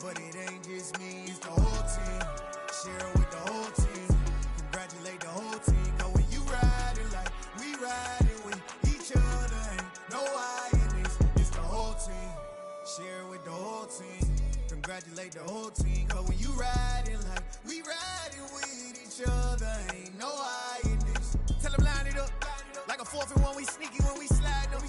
But it ain't just me, it's the whole team. Share it with the whole team. Congratulate the whole team. Cause when you riding like we riding with each other, ain't no I in this. It's the whole team. Share it with the whole team. Congratulate the whole team. Cause when you riding like we riding with each other, ain't no I in this. Tell them line it up. Like a 4th and 1, we sneaky when we slide them.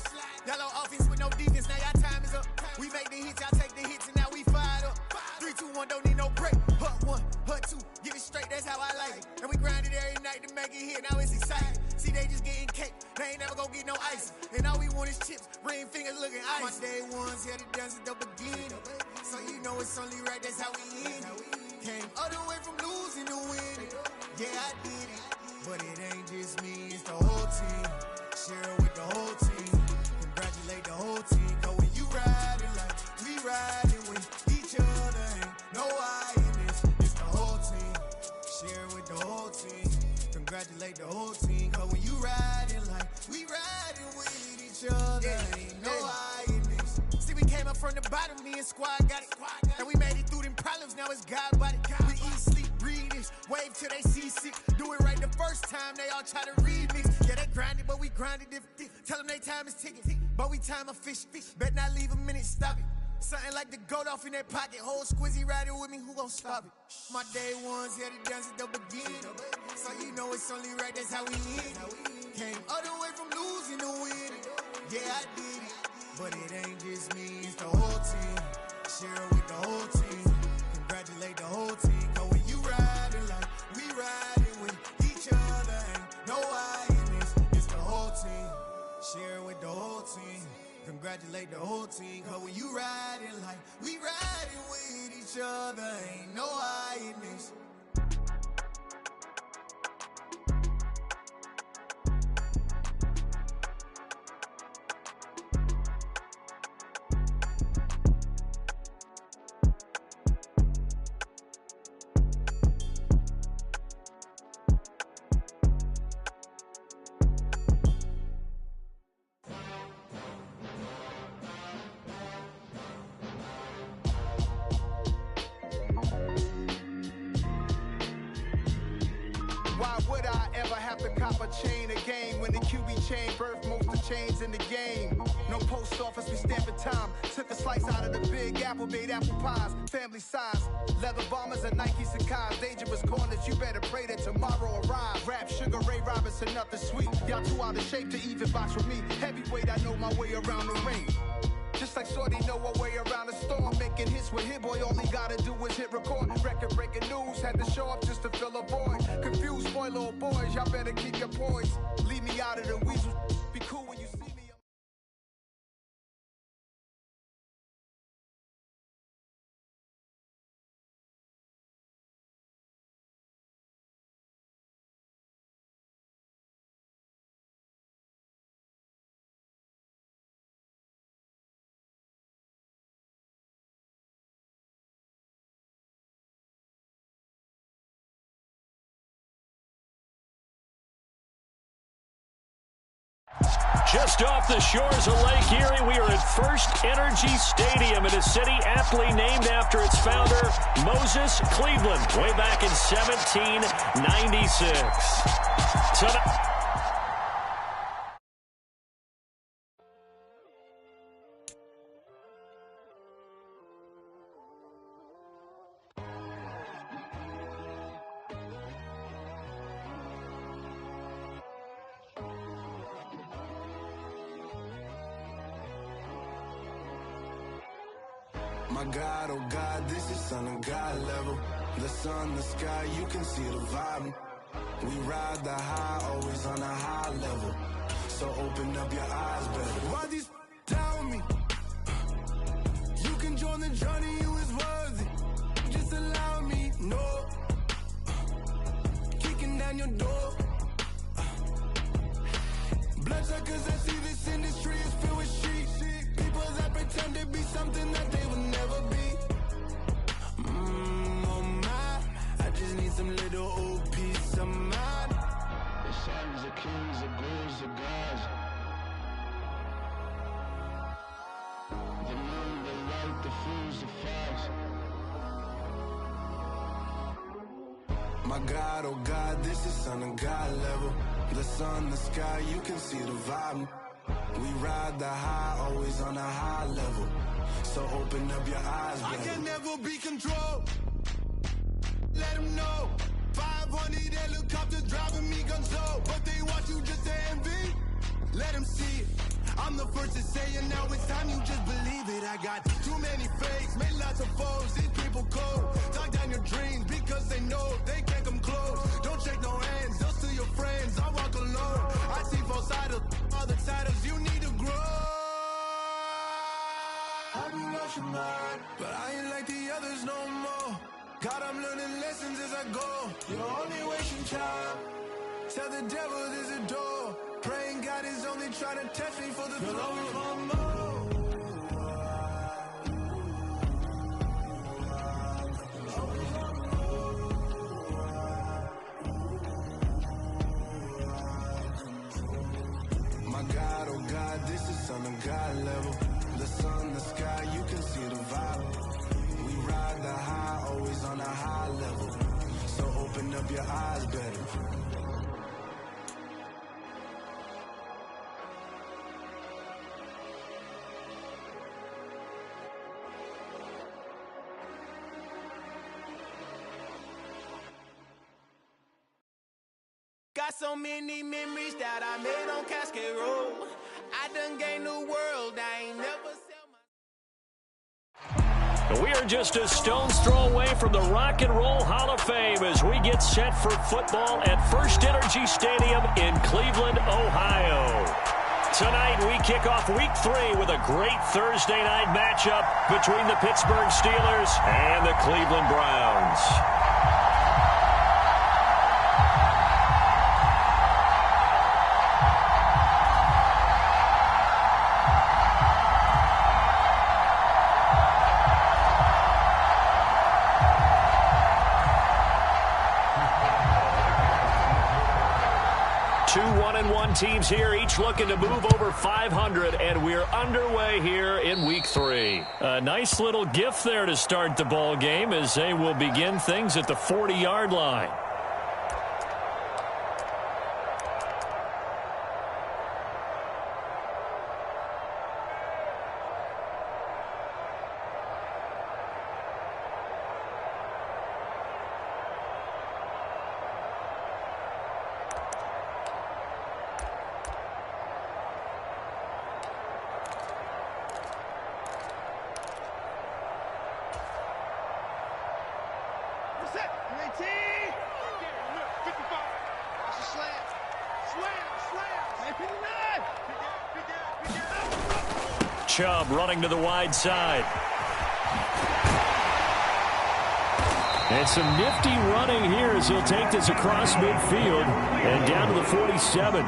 Yellow offense with no defense, now y'all time is up. We make the hits, y'all take the hits, and now we fired up. 3, 2, 1, don't need no break. Hut 1, hut 2, give it straight, that's how I like it. And we grind it every night to make it hit, now it's exciting. See, they just getting cake, they ain't never gonna get no ice. And all we want is chips, ring fingers looking ice. My day ones here to dance at the beginning. So you know it's only right, that's how we end it. Came all the way from losing to winning. Yeah, I did it. But it ain't just me, it's the whole team. Share it with the whole team. Congratulate the whole team. Cause when you riding like we riding with each other, ain't no I in this. It's the whole team. Share it with the whole team. Congratulate the whole team. Cause when you riding like we riding with each other, ain't no I in this. See, we came up from the bottom, me and squad got it. And we made it through them problems, now it's God body. We eat, sleep, breathe this, wave till they see sick. Do it right the first time, they all try to remix. Yeah, they grinded, but we grinded different. Tell them they time is ticking, but we time a fish. Bet not leave a minute, stop it. Something like the goat off in their pocket. Whole squizzy riding with me, who gon' stop it? My day ones here to dance at the beginning. So you know it's only right, that's how we end it. Came all the way from losing to winning. Yeah, I did it. But it ain't just me, it's the whole team. Share it with the whole team. Congratulate the whole team. Cause when you riding like we riding with each other, ain't no I in this. It's the whole team. Share it with the whole team. Congratulate the whole team. Cause when you riding like we riding with each other, ain't no I in this. Why would I ever have to cop a chain again when the QB chain birthed most of the chains in the game? No post office, we stamping time. Took a slice out of the big apple, made apple pies, family size. Leather bombers and Nike Sacai's. Dangerous corners, you better pray that tomorrow arrives. Rap Sugar Ray Robinson, nothing sweet. Y'all too out of shape to even box with me. Heavyweight, I know my way around the ring. Just like Shorty know her way around the storm. Making hits with Hit Boy, all he gotta do is hit record. Record breaking news, had to show up just to fill a void. Confused boy, little boys, y'all better keep your poise. Leave me out of the weasel, be cool when you see me. Just off the shores of Lake Erie, we are at First Energy Stadium in a city aptly named after its founder, Moses Cleveland, way back in 1796. Tonight, My God, oh God, this is Son of God level. The sun, the sky, you can see the vibe. We ride the high, always on a high level. So open up your eyes better. Why these tell me? You can join the journey, you is worthy. Just allow me, no. Kicking down your door. Bloodsuckers, I see this industry is filled with sheep. People that pretend to be something that they will never be. Oh my, I just need some little old peace of mind. The sons of kings, the ghouls, the gods. The moon, the light, the fools, the fire. My God, oh God, this is Son of God level. The sun, the sky, you can see the vibe. We ride the high, always on a high level. So open up your eyes, baby. I can never be controlled. Let them know. 500 helicopters driving me gonzo. But they want you just to envy. Let them see it. I'm the first to say it, now it's time you just believe it. I got too many fakes, made lots of foes. These people cold. Talk down your dreams because they know they can't come close. Don't shake no hands, those to your friends. I walk alone. I see both sides of other titles. You need to grow. Have you lost your mind? But I ain't like the others no more. God, I'm learning lessons as I go. You're only wasting time. Tell the devil there's a door. Praying God is only trying to test me for the throne. My God, oh God, this is Son of God level. The sun, the sky, you can see the vibe. We ride the high, always on a high level. So open up your eyes, baby. Got so many memories that I made on Cascade Road. I done gained the world, I ain't never sell my... We are just a stone's throw away from the Rock and Roll Hall of Fame as we get set for football at First Energy Stadium in Cleveland, Ohio. Tonight we kick off Week 3 with a great Thursday night matchup between the Pittsburgh Steelers and the Cleveland Browns. 2 1-1 teams here, each looking to move over 500, and we're underway here in Week 3. A nice little gift there to start the ball game as they will begin things at the 40-yard line. Chubb running to the wide side. And some nifty running here as he'll take this across midfield and down to the 47.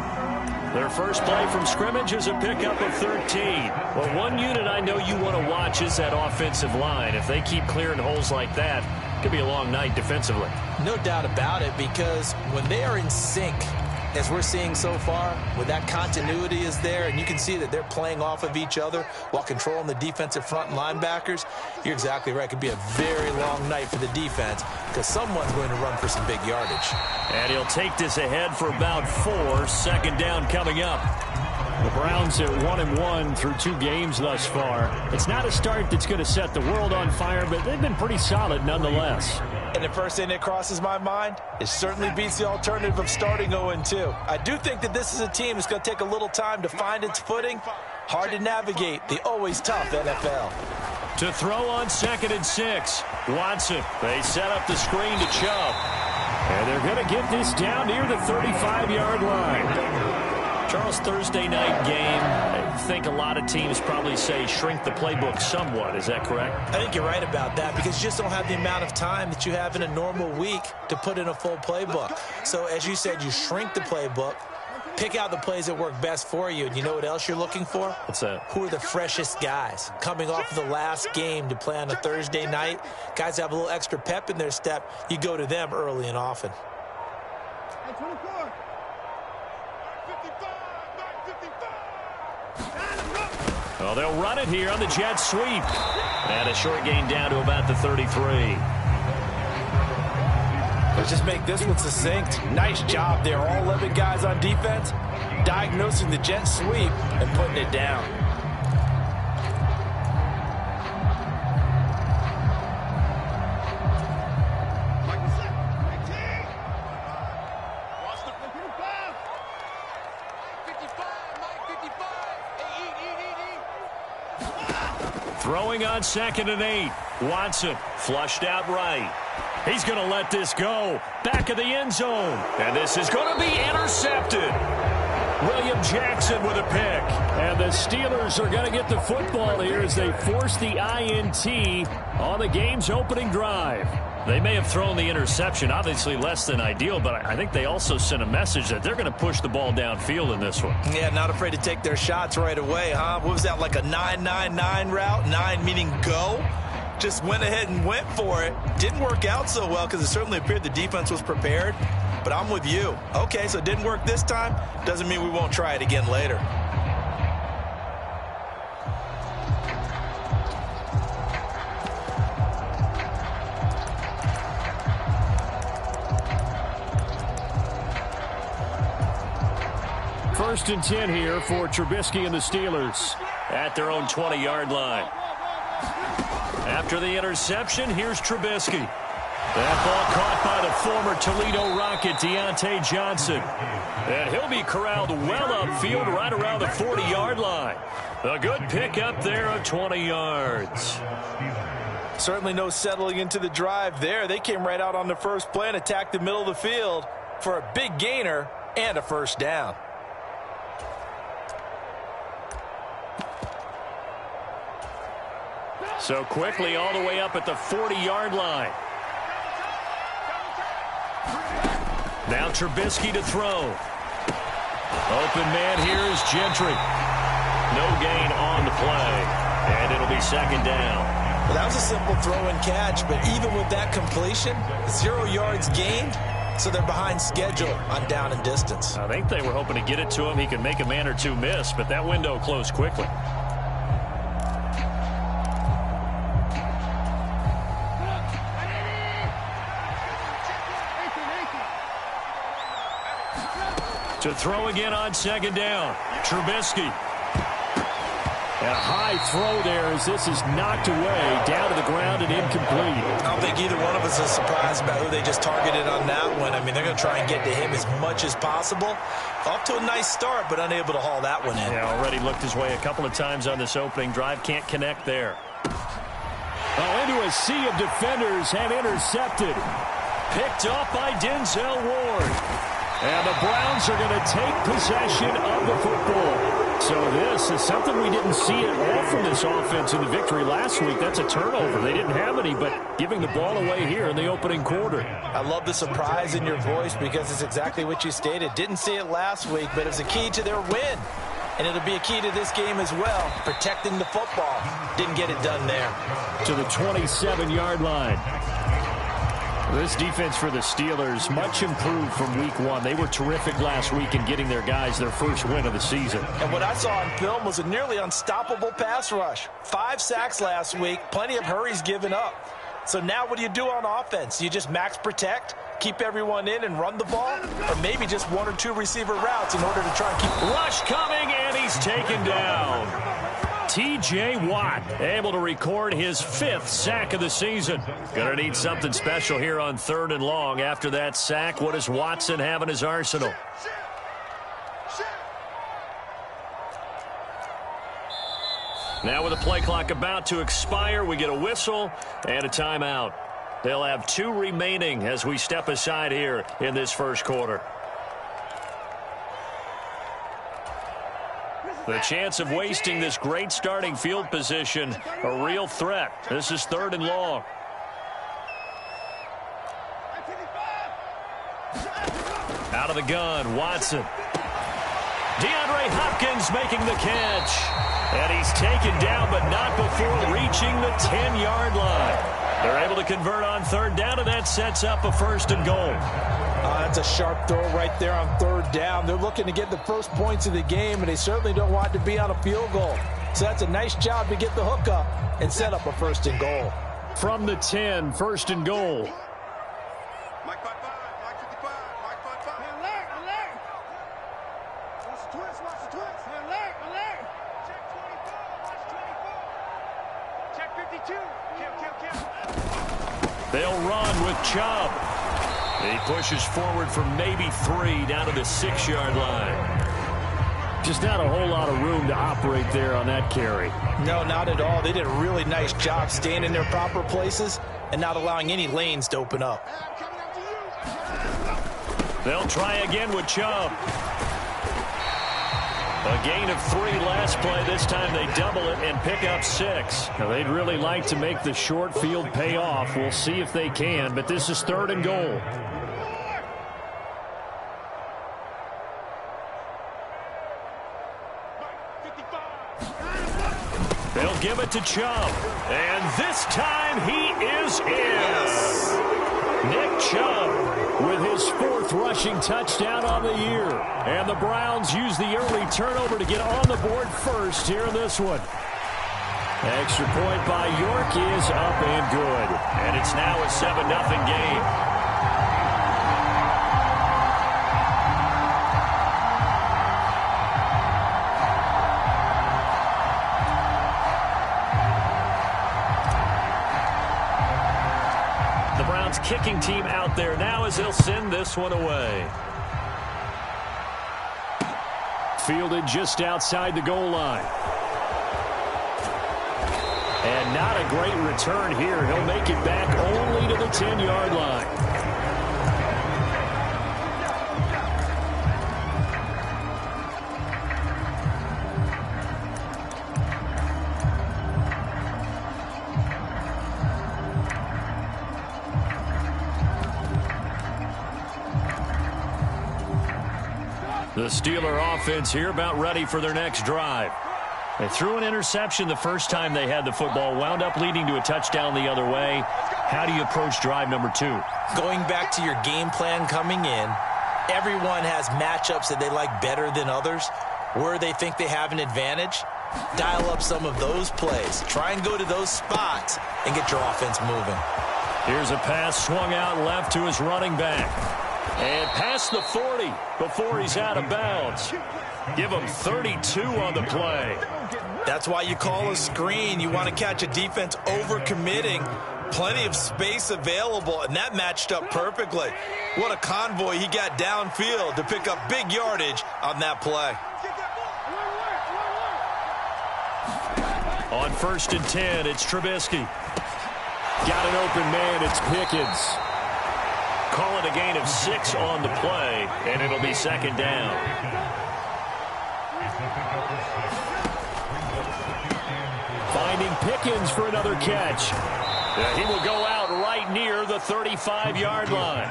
Their first play from scrimmage is a pickup of 13. Well, one unit I know you want to watch is that offensive line. If they keep clearing holes like that, it could be a long night defensively. No doubt about it, because when they are in sync, as we're seeing so far, when that continuity is there and you can see that they're playing off of each other while controlling the defensive front and linebackers, you're exactly right. It could be a very long night for the defense because someone's going to run for some big yardage. And he'll take this ahead for about 4. Second down coming up. The Browns at 1-1 through 2 games thus far. It's not a start that's going to set the world on fire, but they've been pretty solid nonetheless. And the first thing that crosses my mind, it certainly beats the alternative of starting 0-2. I do think that this is a team that's going to take a little time to find its footing. Hard to navigate the always tough NFL. To throw on 2nd and 6. Watson. They set up the screen to Chubb. And they're going to get this down near the 35-yard line. Charles, Thursday night game, I think a lot of teams probably say shrink the playbook somewhat. Is that correct? I think you're right about that because you just don't have the amount of time that you have in a normal week to put in a full playbook. So as you said, you shrink the playbook, pick out the plays that work best for you. And you know what else you're looking for? What's that? Who are the freshest guys coming off of the last game to play on a Thursday night? Guys have a little extra pep in their step. You go to them early and often. Hey, 24. Well, they'll run it here on the jet sweep. And a short gain down to about the 33. Let's just make this one succinct. Nice job there. All 11 guys on defense, diagnosing the jet sweep and putting it down. Throwing on 2nd and 8. Watson flushed out right. He's going to let this go. Back of the end zone. And this is going to be intercepted. William Jackson with a pick. And the Steelers are going to get the football here as they force the INT on the game's opening drive. They may have thrown the interception, obviously less than ideal, but I think they also sent a message that they're going to push the ball downfield in this one. Yeah, not afraid to take their shots right away, huh? What was that, like a 9-9-9 route? 9 meaning go? Just went ahead and went for it. Didn't work out so well because it certainly appeared the defense was prepared. But I'm with you. Okay, so it didn't work this time. Doesn't mean we won't try it again later. First and 10 here for Trubisky and the Steelers at their own 20-yard line. After the interception, here's Trubisky. That ball caught by the former Toledo Rocket, Deontay Johnson. And he'll be corralled well upfield right around the 40-yard line. A good pickup there of 20 yards. Certainly no settling into the drive there. They came right out on the first play and attacked the middle of the field for a big gainer and a first down. So quickly all the way up at the 40-yard line. Now Trubisky to throw. Open man here is Gentry. No gain on the play. And it'll be 2nd down. Well, that was a simple throw and catch, but even with that completion, 0 yards gained, so they're behind schedule on down and distance. I think they were hoping to get it to him. He could make a man or two miss, but that window closed quickly. To throw again on 2nd down. Trubisky. And a high throw there as this is knocked away, down to the ground and incomplete. I don't think either one of us is surprised about who they just targeted on that one. I mean, they're going to try and get to him as much as possible. Off to a nice start, but unable to haul that one in. Yeah, already looked his way a couple of times on this opening drive. Can't connect there. Oh, into a sea of defenders and intercepted. Picked off by Denzel Ward. And the Browns are going to take possession of the football. So this is something we didn't see at all from this offense in the victory last week. That's a turnover. They didn't have any, but giving the ball away here in the opening quarter. I love the surprise in your voice because it's exactly what you stated. Didn't see it last week, but it's a key to their win. And it'll be a key to this game as well, protecting the football. Didn't get it done there. To the 27-yard line. This defense for the Steelers, much improved from week 1. They were terrific last week in getting their guys their first win of the season. And what I saw on film was a nearly unstoppable pass rush. 5 sacks last week, plenty of hurries given up. So now what do you do on offense? You just max protect, keep everyone in and run the ball? Or maybe just 1 or 2 receiver routes in order to try and keep... Rush coming, and he's taken down. T.J. Watt able to record his 5th sack of the season. Gonna need something special here on 3rd and long. After that sack, what does Watson have in his arsenal? Now with the play clock about to expire, we get a whistle and a timeout. They'll have 2 remaining as we step aside here in this first quarter. The chance of wasting this great starting field position, a real threat. This is 3rd and long. Out of the gun, Watson. DeAndre Hopkins making the catch. And he's taken down, but not before reaching the 10-yard line. They're able to convert on 3rd down, and that sets up a 1st and goal. That's a sharp throw right there on 3rd down. They're looking to get the first points of the game, and they certainly don't want to be on a field goal. So that's a nice job to get the hook up and set up a 1st and goal. From the 10, 1st and goal. Mike, bye-bye. They'll run with Chubb. He pushes forward for maybe 3 down to the 6-yard line. Just not a whole lot of room to operate there on that carry. No, not at all. They did a really nice job staying in their proper places and not allowing any lanes to open up. They'll try again with Chubb. A gain of 3 last play. This time they double it and pick up 6. Now, they'd really like to make the short field pay off. We'll see if they can, but this is 3rd and goal. They'll give it to Chubb. And this time he is in. Nick Chubb with his 4th rushing touchdown on the year. And the Browns use the early turnover to get on the board first here in this one. Extra point by York is up and good. And it's now a 7-0 game. Kicking team out there now as they'll send this one away. Fielded just outside the goal line. And not a great return here. He'll make it back only to the 10-yard line. The Steeler offense here about ready for their next drive. They threw an interception the first time they had the football, wound up leading to a touchdown the other way. How do you approach drive number 2? Going back to your game plan coming in, everyone has matchups that they like better than others. Where they think they have an advantage, dial up some of those plays. Try and go to those spots and get your offense moving. Here's a pass swung out left to his running back. And past the 40 before he's out of bounds. Give him 32 on the play. That's why you call a screen. You want to catch a defense overcommitting. Plenty of space available, and that matched up perfectly. What a convoy he got downfield to pick up big yardage on that play. On 1st and 10, it's Trubisky. Got an open man, it's Pickens. Call it a gain of 6 on the play, and it'll be 2nd down. Finding Pickens for another catch. He will go out right near the 35-yard line.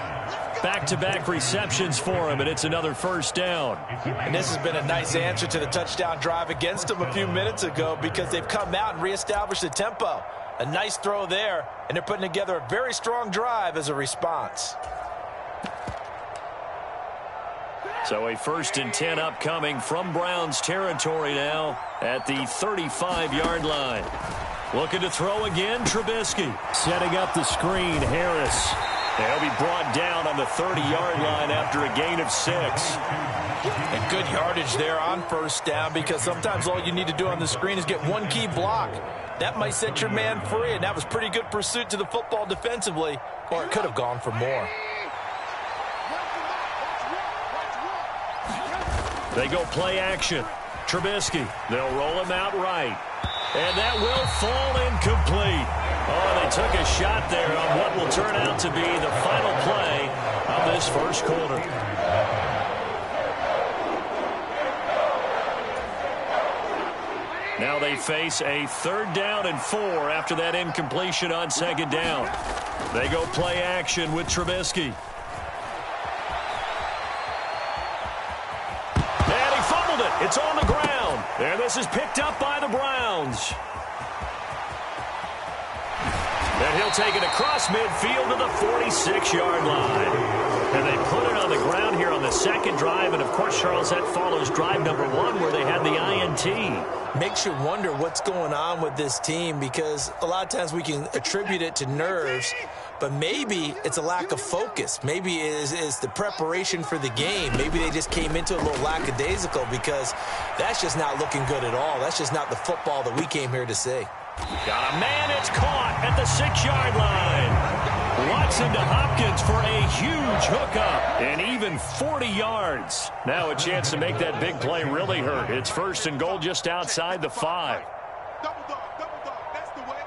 Back-to-back receptions for him, and it's another 1st down. And this has been a nice answer to the touchdown drive against them a few minutes ago because they've come out and reestablished the tempo. A nice throw there, and they're putting together a very strong drive as a response. So a 1st and 10 upcoming from Browns territory now at the 35-yard line. Looking to throw again, Trubisky. Setting up the screen, Harris. He'll be brought down on the 30-yard line after a gain of 6. And good yardage there on 1st down because sometimes all you need to do on the screen is get one key block. That might set your man free, and that was pretty good pursuit to the football defensively, or it could have gone for more. They go play action. Trubisky, they'll roll him out right. And that will fall incomplete. Oh, they took a shot there on what will turn out to be the final play of this 1st quarter. Now they face a 3rd down and 4 after that incompletion on 2nd down. They go play action with Trubisky. And he fumbled it. It's on the ground. And this is picked up by the Browns. And he'll take it across midfield to the 46-yard line. And they put it on the ground here on the 2nd drive. And, of course, Charles, that follows drive number 1 where they had the INT. Makes you wonder what's going on with this team because a lot of times we can attribute it to nerves, but maybe it's a lack of focus. Maybe it's the preparation for the game. Maybe they just came into a little lackadaisical because that's just not looking good at all. That's just not the football that we came here to see. Got a man, it's caught at the 6-yard line. Watson to Hopkins for a huge hookup and even 40 yards. Now a chance to make that big play really hurt. It's 1st and goal just outside the 5. Double dog, that's the way.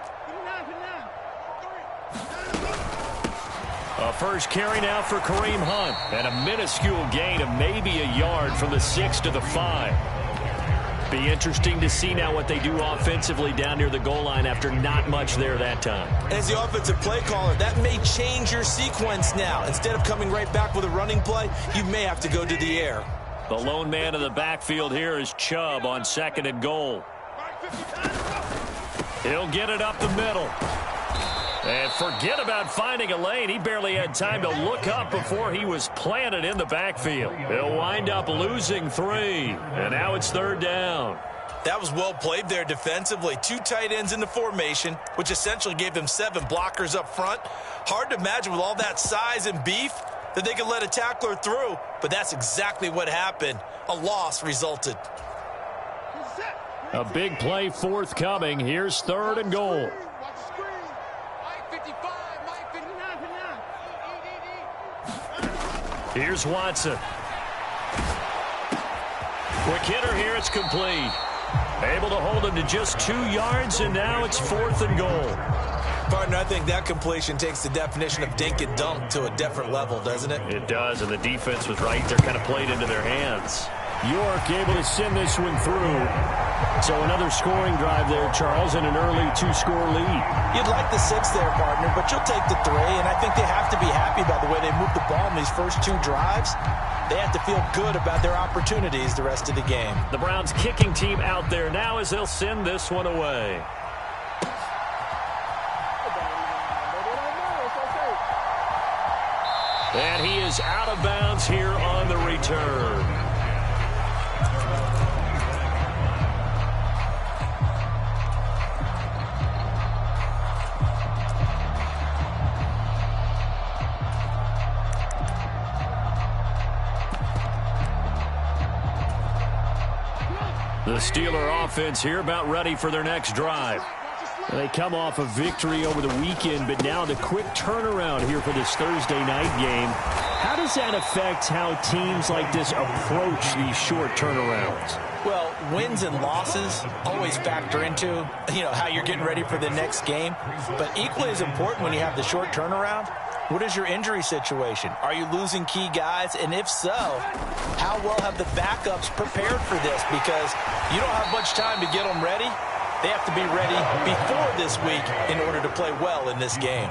A first carry now for Kareem Hunt, and a minuscule gain of maybe a yard from the 6 to the 5. Be interesting to see now what they do offensively down near the goal line after not much there that time. As the offensive play caller, that may change your sequence now. Instead of coming right back with a running play, you may have to go to the air. The lone man in the backfield here is Chubb on 2nd and goal. He'll get it up the middle. And forget about finding a lane. He barely had time to look up before he was planted in the backfield. He'll wind up losing 3. And now it's 3rd down. That was well played there defensively. 2 tight ends in the formation, which essentially gave them 7 blockers up front. Hard to imagine with all that size and beef that they could let a tackler through. But that's exactly what happened. A loss resulted. A big play forthcoming. Here's 3rd and goal. Here's Watson. Quick hitter here. It's complete. Able to hold him to just 2 yards, and now it's 4th and goal. Partner, I think that completion takes the definition of dink and dunk to a different level, doesn't it? It does, and the defense was right there, kind of played into their hands. York able to send this one through. So another scoring drive there, Charles, and an early 2-score lead. You'd like the 6 there, partner, but you'll take the 3, and I think they have to be happy about the way they moved the ball in these first 2 drives. They have to feel good about their opportunities the rest of the game. The Browns kicking team out there now as they'll send this one away. And he is out of bounds here on the return. The Steeler offense here about ready for their next drive. They come off a victory over the weekend, but now the quick turnaround here for this Thursday night game. How does that affect how teams like this approach these short turnarounds? Well, wins and losses always factor into, how you're getting ready for the next game. But equally as important when you have the short turnaround, what is your injury situation? Are you losing key guys? And if so, how well have the backups prepared for this? Because you don't have much time to get them ready. They have to be ready before this week in order to play well in this game.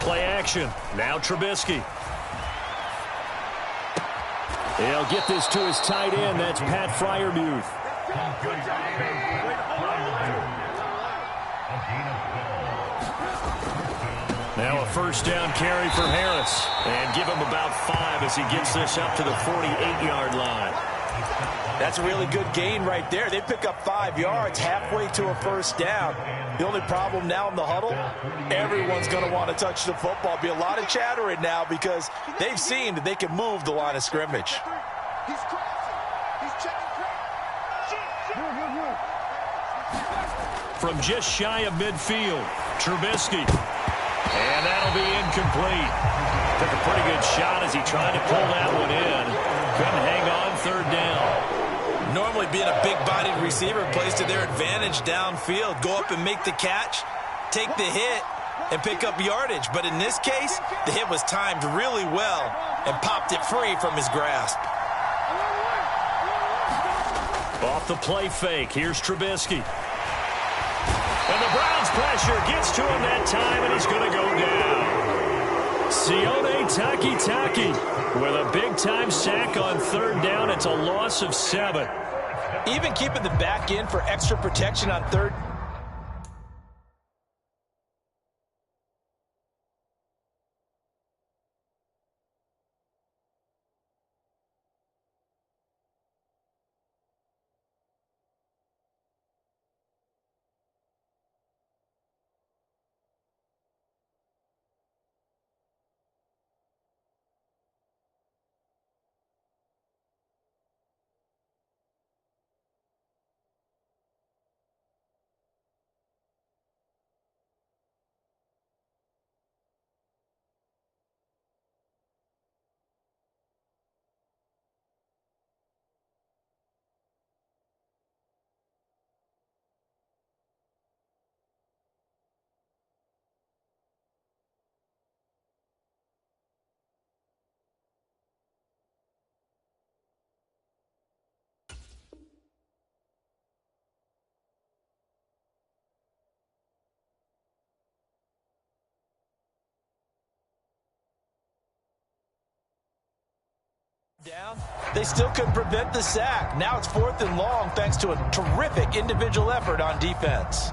Play action. Now Trubisky. He'll get this to his tight end. That's Pat Freiermuth. Now a first down carry for Harris. And give him about 5 as he gets this up to the 48-yard line. That's a really good gain right there. They pick up 5 yards halfway to a first down. The only problem now in the huddle, everyone's going to want to touch the football. Be a lot of chattering now because they've seen that they can move the line of scrimmage. From just shy of midfield, Trubisky. And that'll be incomplete. Took a pretty good shot as he tried to pull that one in. Couldn't hang on, 3rd down. Normally being a big-bodied receiver plays to their advantage downfield. Go up and make the catch, take the hit, and pick up yardage. But in this case, the hit was timed really well and popped it free from his grasp. Off the play fake, here's Trubisky. And the Browns pressure gets to him that time, and he's going to go down. Sione Takitaki with a big-time sack on 3rd down. It's a loss of 7. Even keeping the back end for extra protection on 3rd down, they still couldn't prevent the sack. Now it's 4th and long thanks to a terrific individual effort on defense.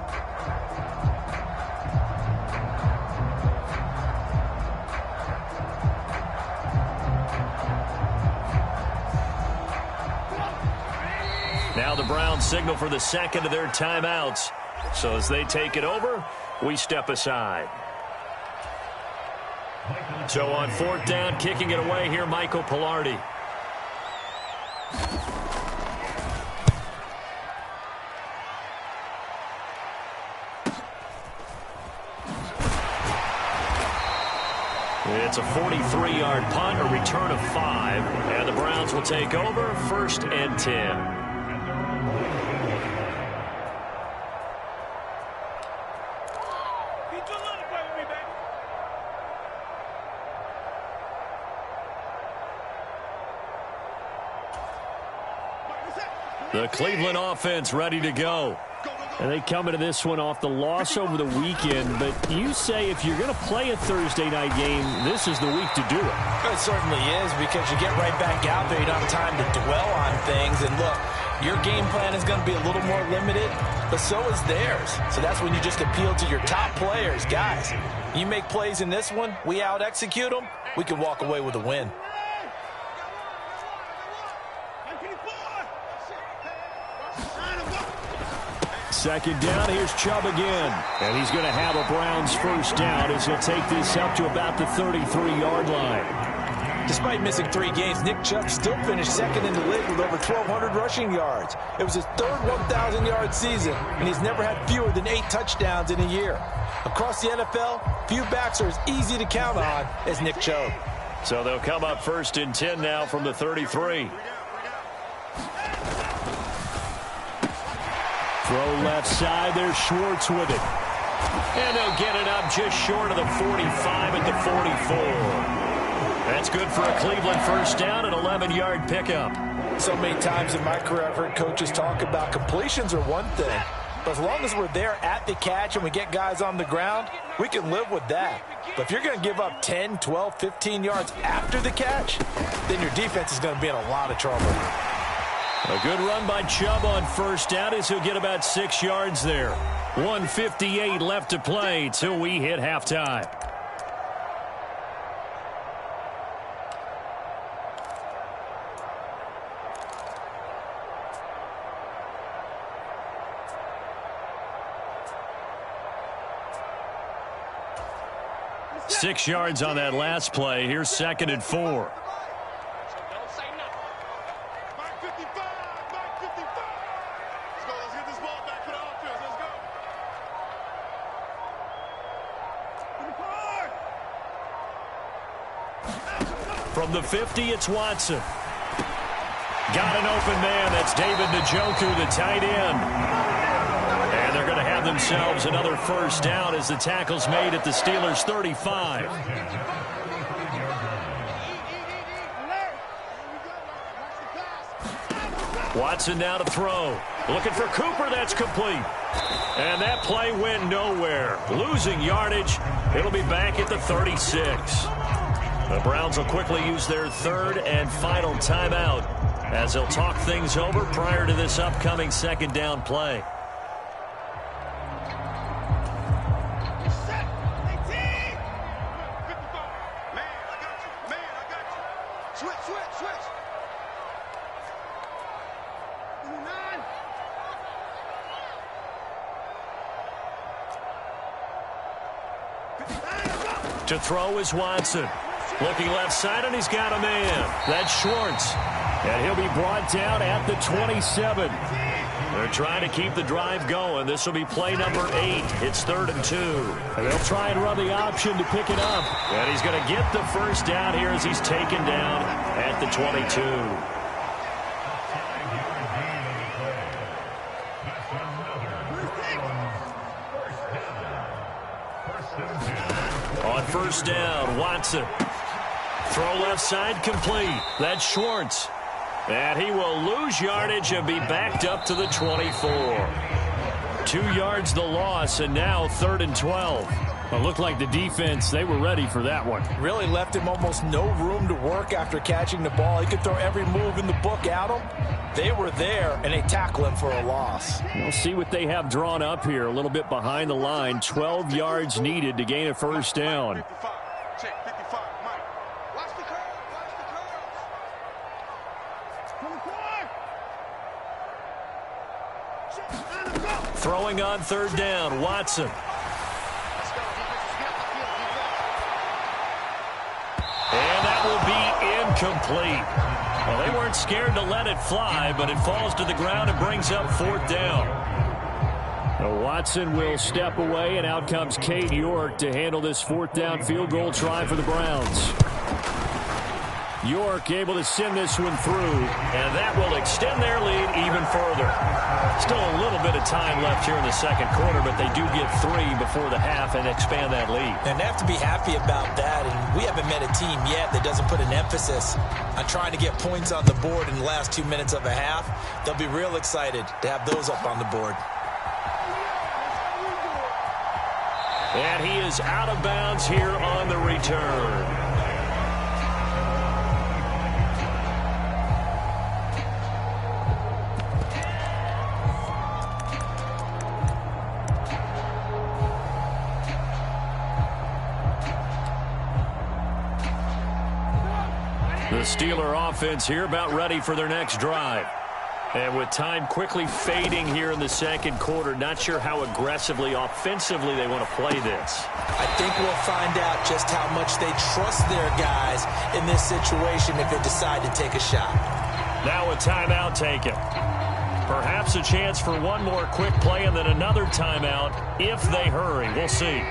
Now the Browns signal for the second of their timeouts. So as they take it over, we step aside. So on 4th down, kicking it away here, Michael Pilardi. It's a 43-yard punt, a return of 5, and the Browns will take over 1st and 10. The Cleveland offense ready to go. And they come into this one off the loss over the weekend. But you say if you're going to play a Thursday night game, this is the week to do it. It certainly is, because you get right back out there. You don't have time to dwell on things. And look, your game plan is going to be a little more limited, but so is theirs. So that's when you just appeal to your top players. Guys, you make plays in this one, we out-execute them, we can walk away with a win. Second down, here's Chubb again. And he's going to have a Browns first down as he'll take this up to about the 33-yard line. Despite missing 3 games, Nick Chubb still finished second in the league with over 1,200 rushing yards. It was his 3rd 1,000-yard season, and he's never had fewer than 8 touchdowns in a year. Across the NFL, few backs are as easy to count on as Nick Chubb. So they'll come up 1st and 10 now from the 33. Throw left side, there's Schwartz with it. And they'll get it up just short of the 45 at the 44. That's good for a Cleveland first down, an 11-yard pickup. So many times in my career I've heard coaches talk about completions are one thing, but as long as we're there at the catch and we get guys on the ground, we can live with that. But if you're going to give up 10, 12, 15 yards after the catch, then your defense is going to be in a lot of trouble. A good run by Chubb on first down as he'll get about 6 yards there. 1:58 left to play till we hit halftime. Six yards on that last play. Here's 2nd and 4. From the 50, it's Watson. Got an open man. That's David Njoku, the tight end. And they're going to have themselves another first down as the tackle's made at the Steelers' 35. Watson now to throw. Looking for Cooper. That's complete. And that play went nowhere. Losing yardage. It'll be back at the 36. The Browns will quickly use their 3rd and final timeout as they'll talk things over prior to this upcoming 2nd down play. To throw is Watson. Looking left side, and he's got a man. That's Schwartz. And he'll be brought down at the 27. They're trying to keep the drive going. This will be play number 8. It's 3rd and 2. And they'll try and run the option to pick it up. And he's going to get the first down here as he's taken down at the 22. On first down, Watson. Throw left side complete. That's Schwartz. And he will lose yardage and be backed up to the 24. 2 yards the loss, and now 3rd and 12. Well, it looked like the defense, they were ready for that one. Really left him almost no room to work after catching the ball. He could throw every move in the book at him. They were there, and they tackle him for a loss. We'll see what they have drawn up here. A little bit behind the line. 12 yards needed to gain a first down. Check 55, Mike. Watch the curve. Throwing on third down, Watson. And that will be incomplete. Well, they weren't scared to let it fly, but it falls to the ground and brings up fourth down. Now Watson will step away, and out comes Cade York to handle this fourth down field goal try for the Browns. York able to send this one through, and that will extend their lead even further. Still a little bit of time left here in the second quarter, but they do get 3 before the half and expand that lead. And they have to be happy about that, and we haven't met a team yet that doesn't put an emphasis on trying to get points on the board in the last 2 minutes of a half. They'll be real excited to have those up on the board. And he is out of bounds here on the return. The Steeler offense here about ready for their next drive. And with time quickly fading here in the second quarter, not sure how aggressively, offensively they want to play this. I think we'll find out just how much they trust their guys in this situation if they decide to take a shot. Now a timeout taken. Perhaps a chance for one more quick play and then another timeout if they hurry. We'll see.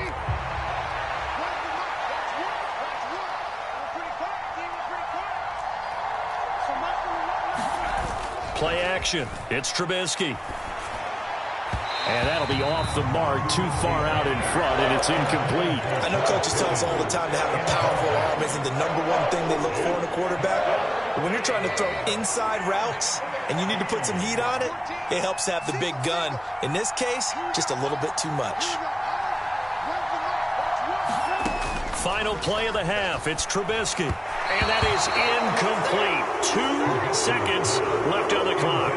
Play action. It's Trubisky. And that'll be off the mark, too far out in front, and it's incomplete. I know coaches tell us all the time to have a powerful arm isn't the #1 thing they look for in a quarterback. But when you're trying to throw inside routes and you need to put some heat on it, it helps to have the big gun. In this case, just a little bit too much. Final play of the half. It's Trubisky. And that is incomplete. 2 seconds left on the clock.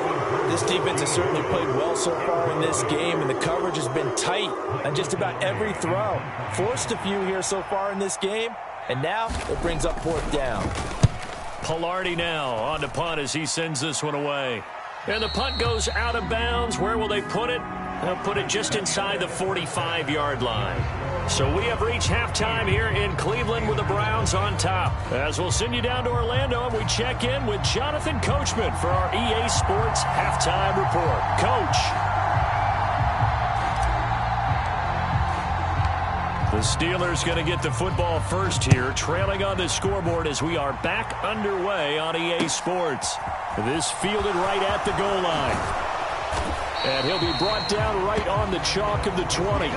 This defense has certainly played well so far in this game, and the coverage has been tight on just about every throw. Forced a few here so far in this game, and now it brings up fourth down. Pilardi now on the punt as he sends this one away. And the punt goes out of bounds. Where will they put it? They'll put it just inside the 45-yard line. So we have reached halftime here in Cleveland with the Browns on top. As we'll send you down to Orlando and we check in with Jonathan Coachman for our EA Sports Halftime Report. Coach. The Steelers going to get the football first here, trailing on the scoreboard as we are back underway on EA Sports. This fielded right at the goal line. And he'll be brought down right on the chalk of the 20.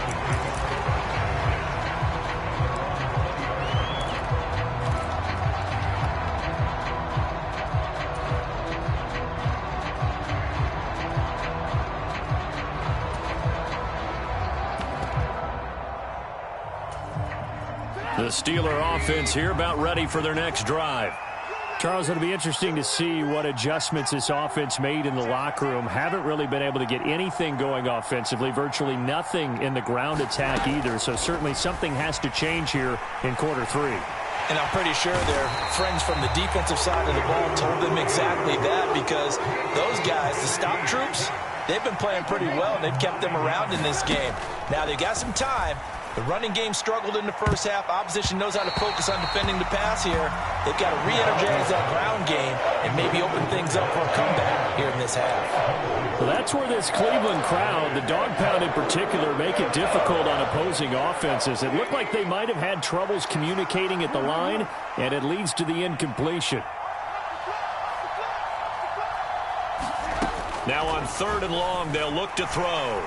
The Steeler offense here about ready for their next drive. Charles, it'll be interesting to see what adjustments this offense made in the locker room. Haven't really been able to get anything going offensively, virtually nothing in the ground attack either. So certainly something has to change here in quarter 3. And I'm pretty sure their friends from the defensive side of the ball told them exactly that, because those guys, the stop troops, they've been playing pretty well, and they've kept them around in this game. Now they've got some time. The running game struggled in the first half. Opposition knows how to focus on defending the pass here. They've got to re-energize that ground game and maybe open things up for a comeback here in this half. Well, that's where this Cleveland crowd, the dog pound in particular, make it difficult on opposing offenses. It looked like they might have had troubles communicating at the line, and it leads to the incompletion. Now on 3rd and long, they'll look to throw.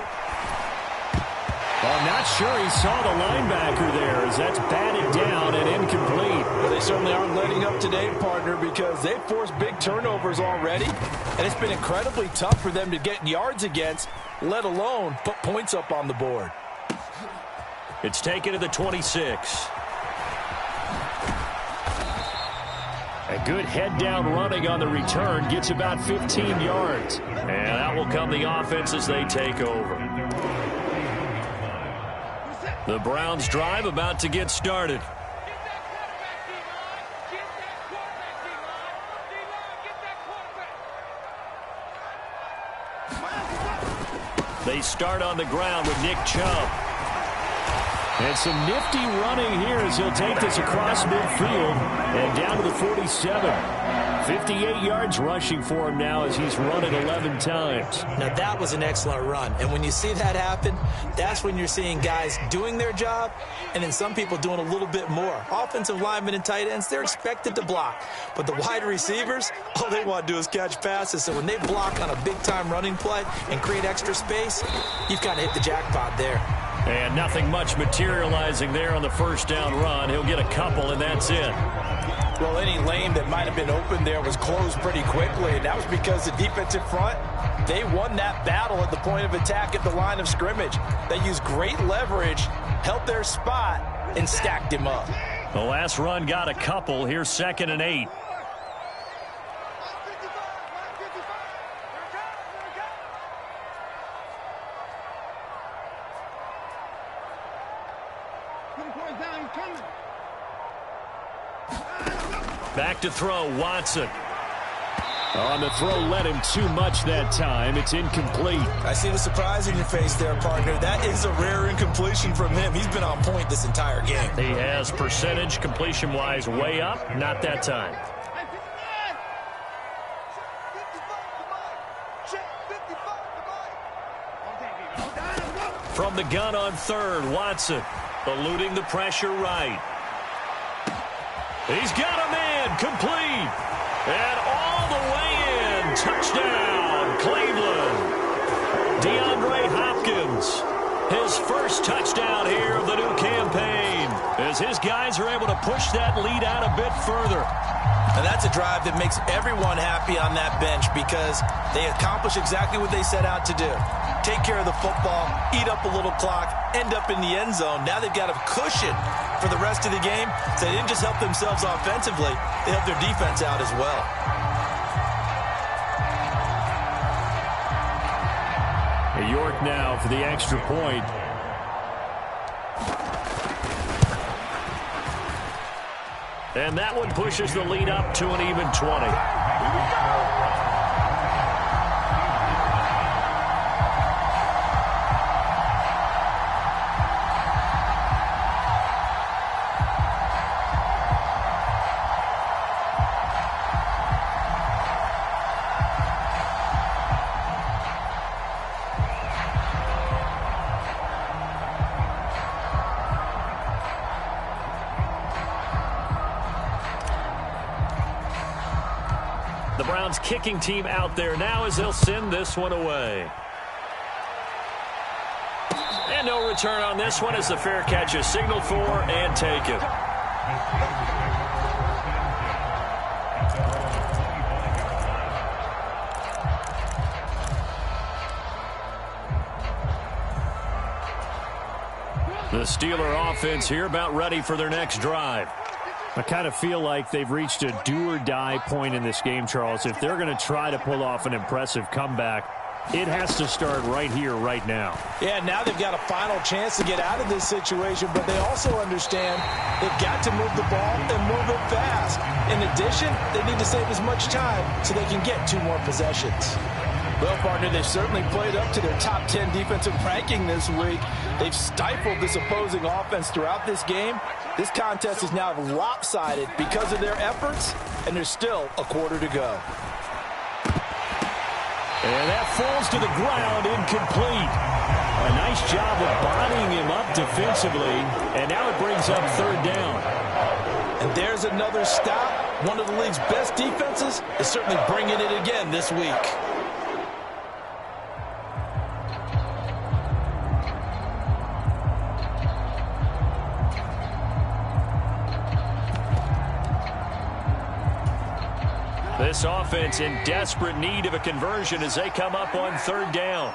I'm not sure he saw the linebacker there as that's batted down and incomplete. Well, they certainly aren't letting up today, partner, because they've forced big turnovers already, and it's been incredibly tough for them to get yards against, let alone put points up on the board. It's taken to the 26. A good head-down running on the return gets about 15 yards. And that will come the offense as they take over. The Browns drive about to get started. They start on the ground with Nick Chubb. And some nifty running here as he'll take this across midfield and down to the 47. 58 yards rushing for him now as he's run it 11 times. Now, that was an excellent run. And when you see that happen, that's when you're seeing guys doing their job and then some people doing a little bit more. Offensive linemen and tight ends, they're expected to block. But the wide receivers, all they want to do is catch passes. So when they block on a big-time running play and create extra space, you've got to hit the jackpot there. And nothing much materializing there on the first down run. He'll get a couple, and that's it. Well, any lane that might have been open there was closed pretty quickly, and that was because the defensive front, they won that battle at the point of attack at the line of scrimmage. They used great leverage, held their spot, and stacked him up. The last run got a couple. Here's 2nd and 8. Back to throw, Watson. On the throw, led him too much that time. It's incomplete. I see the surprise in your face there, partner. That is a rare incompletion from him. He's been on point this entire game. He has percentage completion-wise way up. Not that time. From the gun on 3rd, Watson eluding the pressure right. He's got a man, complete, and all the way in. Touchdown, Cleveland. DeAndre Hopkins, his first touchdown here of the new campaign, as his guys are able to push that lead out a bit further. And that's a drive that makes everyone happy on that bench because they accomplish exactly what they set out to do. Take care of the football, eat up a little clock, end up in the end zone. Now they've got a cushion for the rest of the game. So they didn't just help themselves offensively, they helped their defense out as well. York now for the extra point. And that one pushes the lead up to an even 20. The Browns kicking team out there now as they'll send this one away. And no return on this one as the fair catch is signaled for and taken. The Steeler offense here about ready for their next drive. I kind of feel like they've reached a do-or-die point in this game, Charles. If they're going to try to pull off an impressive comeback, it has to start right here, right now. Yeah, now they've got a final chance to get out of this situation, but they also understand they've got to move the ball and move it fast. In addition, they need to save as much time so they can get 2 more possessions. Well, partner, they've certainly played up to their top 10 defensive ranking this week. They've stifled this opposing offense throughout this game. This contest is now lopsided because of their efforts, and there's still a quarter to go. And that falls to the ground, incomplete. A nice job of bodying him up defensively, and now it brings up 3rd down. And there's another stop. One of the league's best defenses is certainly bringing it again this week. This offense in desperate need of a conversion as they come up on 3rd down.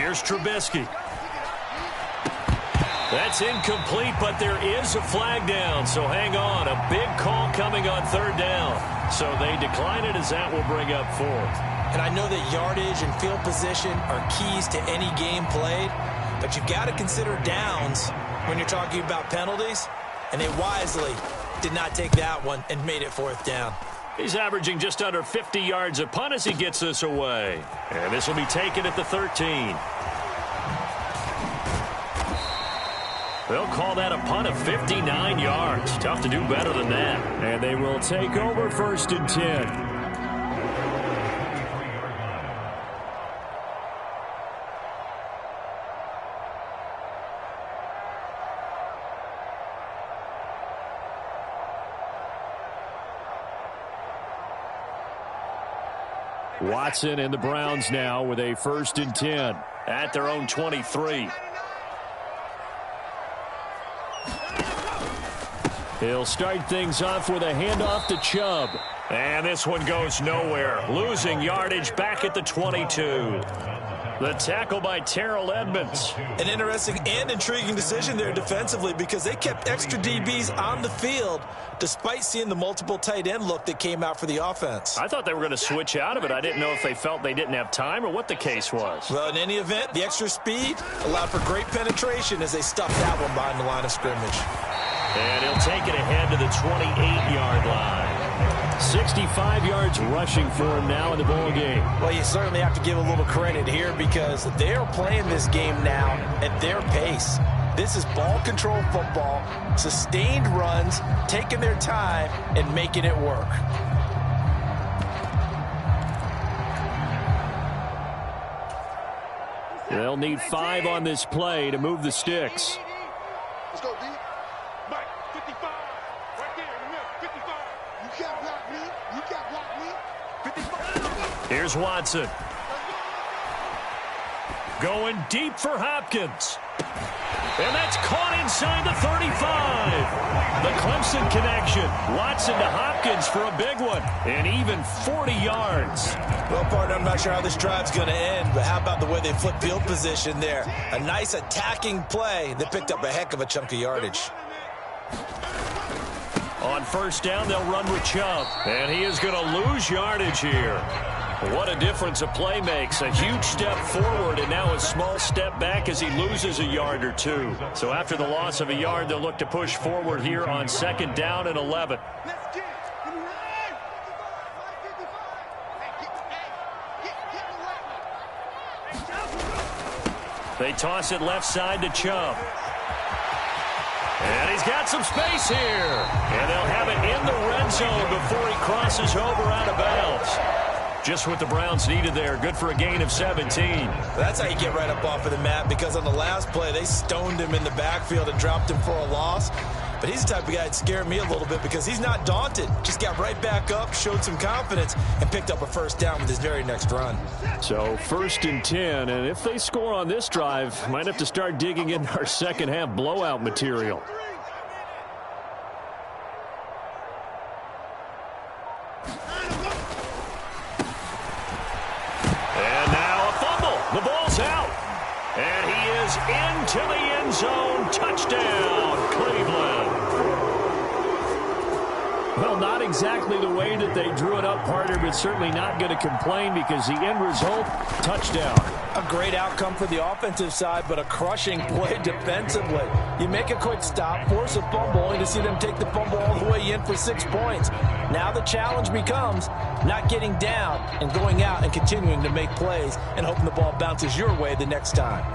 Here's Trubisky. That's incomplete, but there is a flag down, so hang on. A big call coming on third down. So they decline it as that will bring up fourth. And I know that yardage and field position are keys to any game played, but you've got to consider downs when you're talking about penalties, and they wisely did not take that one and made it fourth down. He's averaging just under 50 yards a punt as he gets this away. And this will be taken at the 13. They'll call that a punt of 59 yards. Tough to do better than that. And they will take over 1st and 10. Watson and the Browns now with a 1st and 10 at their own 23. He'll start things off with a handoff to Chubb. And this one goes nowhere. Losing yardage back at the 22. The tackle by Terrell Edmonds. An interesting and intriguing decision there defensively because they kept extra DBs on the field despite seeing the multiple tight end look that came out for the offense. I thought they were going to switch out of it. I didn't know if they felt they didn't have time or what the case was. Well, in any event, the extra speed allowed for great penetration as they stuffed that one behind the line of scrimmage. And he'll take it ahead to the 28-yard line. 65 yards rushing for him now in the ball game. Well, you certainly have to give a little credit here because they're playing this game now at their pace. This is ball control football, sustained runs, taking their time and making it work. They'll need 5 on this play to move the sticks. Let's go, D. Mike, 55. Right there in the middle. 55. You can't block me. You can't block me. 55. Here's Watson. Going deep for Hopkins. And that's caught inside the 35. The Clemson connection. Watson to Hopkins for a big one. And even 40 yards. Well, partner, I'm not sure how this drive's going to end, but how about the way they flip field position there? A nice attacking play that picked up a heck of a chunk of yardage. On 1st down, they'll run with Chubb. And he is going to lose yardage here. What a difference a play makes. A huge step forward and now a small step back as he loses a yard or two. So after the loss of a yard, they'll look to push forward here on 2nd down and 11. Let's get it. They toss it left side to Chubb. And he's got some space here. And they'll have it in the red zone before he crosses over out of bounds. Just what the Browns needed there. Good for a gain of 17. That's how you get right up off of the mat, because on the last play, they stoned him in the backfield and dropped him for a loss. But he's the type of guy that scared me a little bit because he's not daunted. Just got right back up, showed some confidence, and picked up a 1st down with his very next run. So 1st and 10, and if they score on this drive, might have to start digging into our second half blowout material. The ball's out. And he is into the end zone. Touchdown, Cleveland. Well, not exactly the way that they drew it up, partner, but certainly not going to complain because the end result, touchdown. A great outcome for the offensive side, but a crushing play defensively. You make a quick stop, force a fumble, only to see them take the fumble all the way in for 6 points. Now the challenge becomes not getting down and going out and continuing to make plays and hoping the ball bounces your way the next time.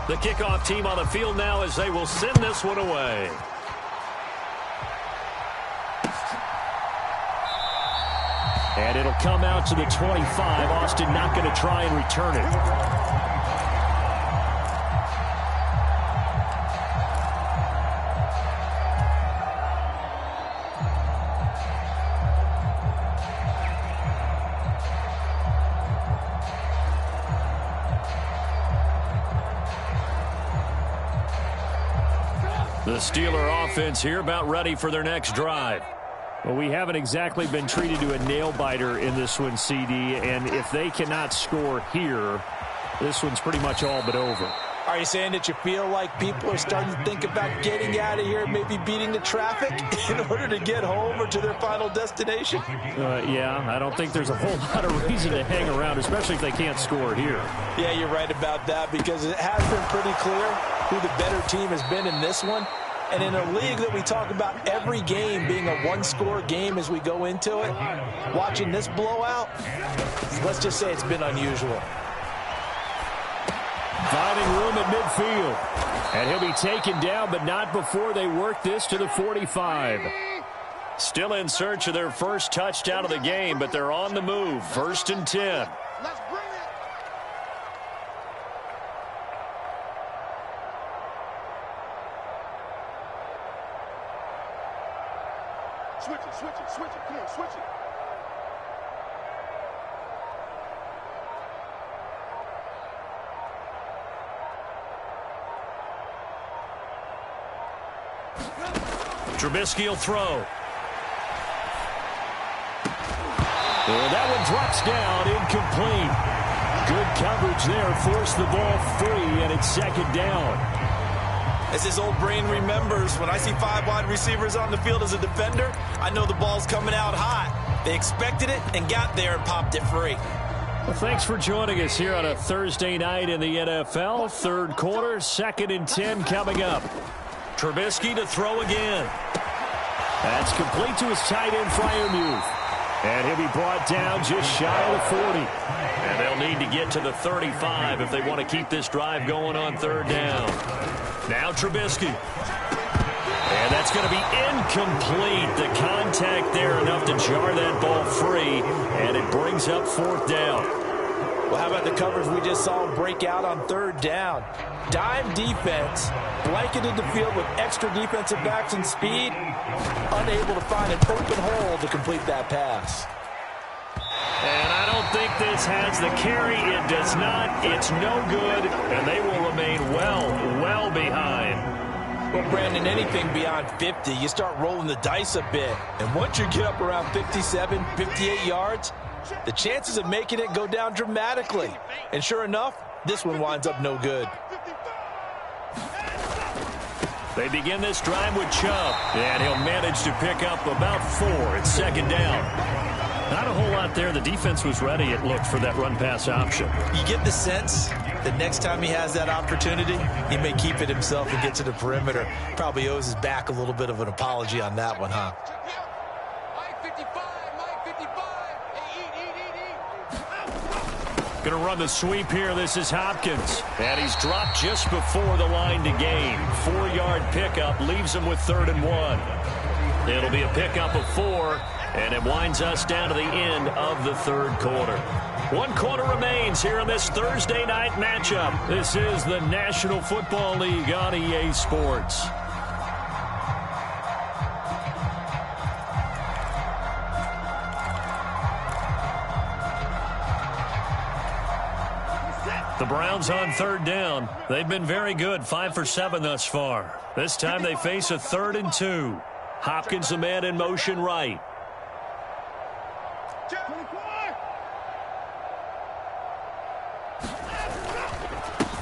The kickoff team on the field now as they will send this one away. And it'll come out to the 25. Austin not going to try and return it. The Steeler offense here about ready for their next drive. Well, we haven't exactly been treated to a nail-biter in this one, CD, and if they cannot score here, this one's pretty much all but over. Are you saying that you feel like people are starting to think about getting out of here, maybe beating the traffic in order to get home or to their final destination? Yeah, I don't think there's a whole lot of reason to hang around, especially if they can't score here. Yeah, you're right about that, because it has been pretty clear who the better team has been in this one. And in a league that we talk about every game being a one-score game as we go into it, watching this blowout, let's just say it's been unusual. Finding room at midfield. And he'll be taken down, but not before they work this to the 45. Still in search of their first touchdown of the game, but they're on the move. 1st and 10. Let's bring it. Switch it, switch it, switch it. Come on, switch it. Trubisky will throw. And that one drops down, incomplete. Good coverage there, forced the ball free, and it's 2nd down. As his old brain remembers, when I see 5 wide receivers on the field as a defender, I know the ball's coming out hot. They expected it and got there and popped it free. Well, thanks for joining us here on a Thursday night in the NFL. 3rd quarter, 2nd and 10 coming up. Trubisky to throw again. That's complete to his tight end, Freiermuth. And he'll be brought down just shy of the 40. And they'll need to get to the 35 if they want to keep this drive going on 3rd down. Now Trubisky. And that's going to be incomplete. The contact there enough to jar that ball free. And it brings up 4th down. Well, how about the coverage we just saw break out on 3rd down? Dime defense, blanketed the field with extra defensive backs and speed, unable to find an open hole to complete that pass. And I don't think this has the carry. It does not. It's no good, and they will remain well behind. Well, Brandon, anything beyond 50, you start rolling the dice a bit. And once you get up around 57, 58 yards, the chances of making it go down dramatically. And sure enough, this one winds up no good. They begin this drive with Chubb, and he'll manage to pick up about 4. It's 2nd down. Not a whole lot there. The defense was ready, it looked, for that run-pass option. You get the sense that next time he has that opportunity, he may keep it himself and get to the perimeter. Probably owes his back a little bit of an apology on that one, huh? Going to run the sweep here. This is Hopkins. And he's dropped just before the line to gain. 4-yard pickup leaves him with 3rd and 1. It'll be a pickup of 4, and it winds us down to the end of the 3rd quarter. 1 quarter remains here in this Thursday night matchup. This is the National Football League on EA Sports. The Browns on 3rd down. They've been very good, 5 for 7 thus far. This time they face a 3rd and 2. Hopkins, the man in motion right.